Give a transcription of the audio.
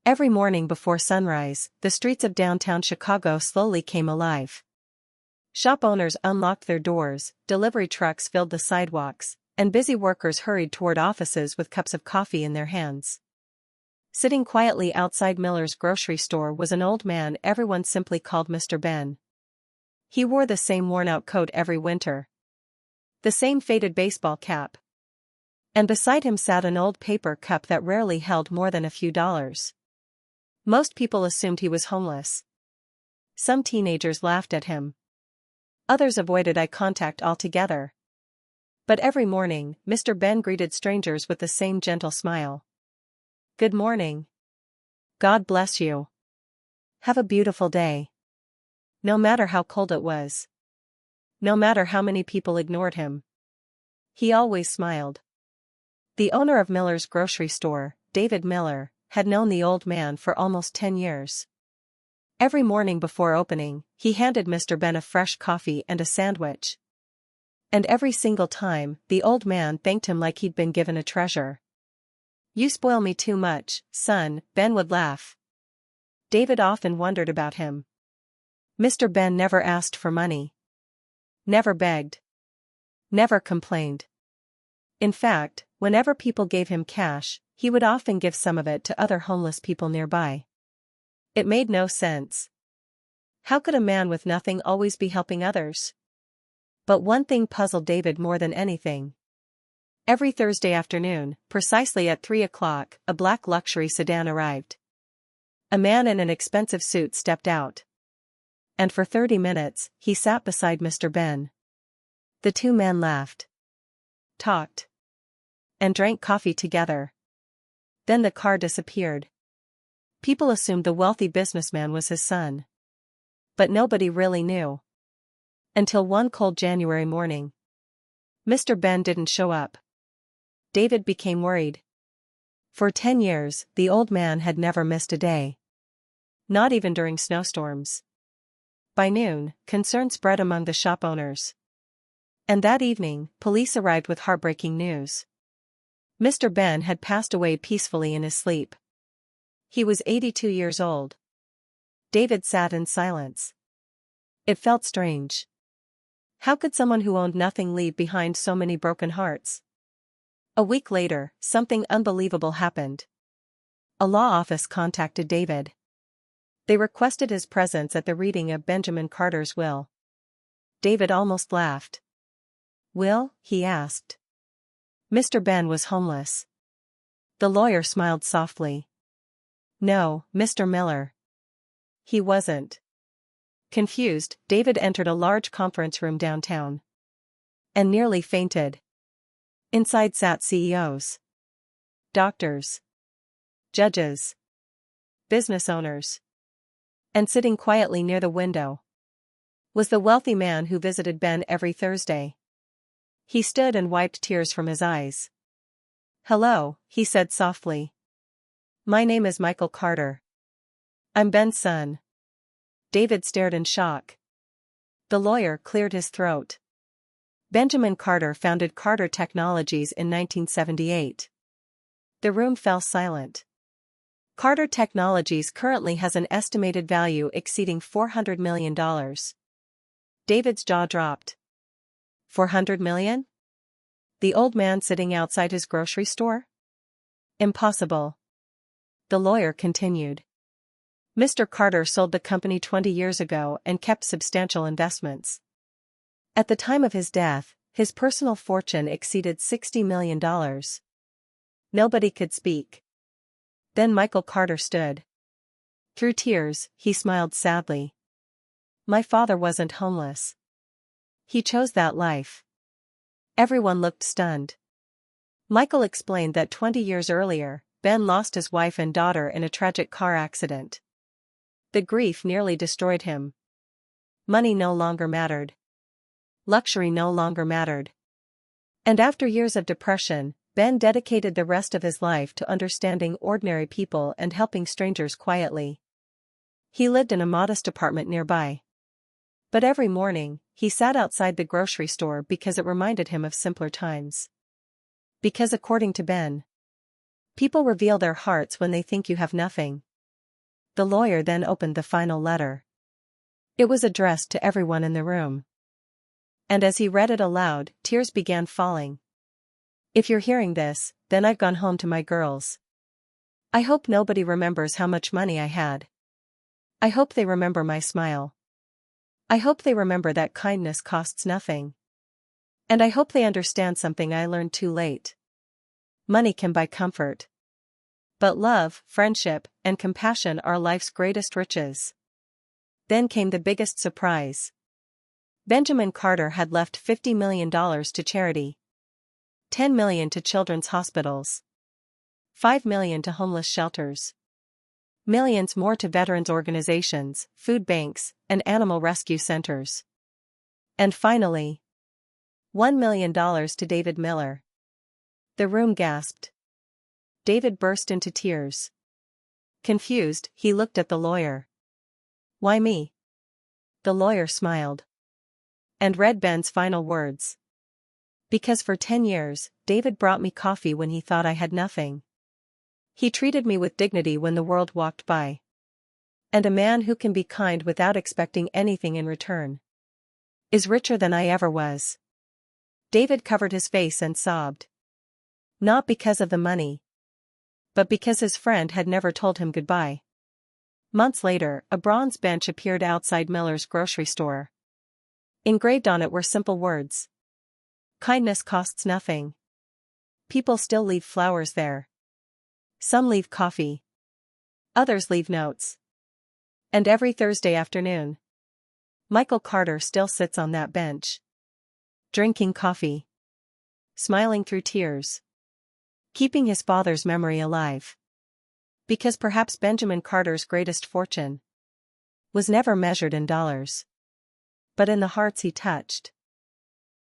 Every morning before sunrise, the streets of downtown Chicago slowly came alive. Shop owners unlocked their doors, delivery trucks filled the sidewalks, and busy workers hurried toward offices with cups of coffee in their hands. Sitting quietly outside Miller's grocery store was an old man everyone simply called Mr. Ben. He wore the same worn-out coat every winter, the same faded baseball cap, and beside him sat an old paper cup that rarely held more than a few dollars. Most people assumed he was homeless. Some teenagers laughed at him. Others avoided eye contact altogether. But every morning, Mr. Ben greeted strangers with the same gentle smile. "Good morning. God bless you. Have a beautiful day." No matter how cold it was. No matter how many people ignored him. He always smiled. The owner of Miller's grocery store, David Miller, had known the old man for almost 10 years. Every morning before opening, he handed Mr. Ben a fresh coffee and a sandwich. And every single time, the old man thanked him like he'd been given a treasure. "You spoil me too much, son," Ben would laugh. David often wondered about him. Mr. Ben never asked for money. Never begged. Never complained. In fact, whenever people gave him cash, he would often give some of it to other homeless people nearby. It made no sense. How could a man with nothing always be helping others? But one thing puzzled David more than anything. Every Thursday afternoon, precisely at 3 o'clock, a black luxury sedan arrived. A man in an expensive suit stepped out. And for 30 minutes, he sat beside Mr. Ben. The two men laughed, talked, and drank coffee together. Then the car disappeared. People assumed the wealthy businessman was his son. But nobody really knew. Until one cold January morning. Mr. Ben didn't show up. David became worried. For 10 years, the old man had never missed a day. Not even during snowstorms. By noon, concern spread among the shop owners. And that evening, police arrived with heartbreaking news. Mr. Ben had passed away peacefully in his sleep. He was 82 years old. David sat in silence. It felt strange. How could someone who owned nothing leave behind so many broken hearts? A week later, something unbelievable happened. A law office contacted David. They requested his presence at the reading of Benjamin Carter's will. David almost laughed. "Will?" he asked. Mr. Ben was homeless. The lawyer smiled softly. "No, Mr. Miller. He wasn't." Confused, David entered a large conference room downtown. And nearly fainted. Inside sat CEOs. Doctors. Judges. Business owners. And sitting quietly near the window was the wealthy man who visited Ben every Thursday. He stood and wiped tears from his eyes. "Hello," he said softly. "My name is Michael Carter. I'm Ben's son." David stared in shock. The lawyer cleared his throat. Benjamin Carter founded Carter Technologies in 1978. The room fell silent. Carter Technologies currently has an estimated value exceeding $400 million. David's jaw dropped. $400 million? The old man sitting outside his grocery store? Impossible. The lawyer continued. Mr. Carter sold the company 20 years ago and kept substantial investments. At the time of his death, his personal fortune exceeded $60 million. Nobody could speak. Then Michael Carter stood. Through tears, he smiled sadly. "My father wasn't homeless. He chose that life." Everyone looked stunned. Michael explained that 20 years earlier, Ben lost his wife and daughter in a tragic car accident. The grief nearly destroyed him. Money no longer mattered. Luxury no longer mattered. And after years of depression, Ben dedicated the rest of his life to understanding ordinary people and helping strangers quietly. He lived in a modest apartment nearby. But every morning, he sat outside the grocery store because it reminded him of simpler times. Because according to Ben, people reveal their hearts when they think you have nothing. The lawyer then opened the final letter. It was addressed to everyone in the room. And as he read it aloud, tears began falling. If you're hearing this, then I've gone home to my girls. I hope nobody remembers how much money I had. I hope they remember my smile. I hope they remember that kindness costs nothing. And I hope they understand something I learned too late. Money can buy comfort. But love, friendship, and compassion are life's greatest riches. Then came the biggest surprise. Benjamin Carter had left $50 million to charity. $10 million to children's hospitals. $5 million to homeless shelters. Millions more to veterans organizations, food banks, and animal rescue centers. And finally, $1 million to David Miller. The room gasped. David burst into tears. Confused, he looked at the lawyer. Why me? The lawyer smiled. And read Ben's final words. Because for 10 years, David brought me coffee when he thought I had nothing. He treated me with dignity when the world walked by. And a man who can be kind without expecting anything in return is richer than I ever was. David covered his face and sobbed. Not because of the money, but because his friend had never told him goodbye. Months later, a bronze bench appeared outside Miller's grocery store. Engraved on it were simple words. Kindness costs nothing. People still leave flowers there. Some leave coffee. Others leave notes. And every Thursday afternoon, Michael Carter still sits on that bench. Drinking coffee. Smiling through tears. Keeping his father's memory alive. Because perhaps Benjamin Carter's greatest fortune was never measured in dollars, but in the hearts he touched.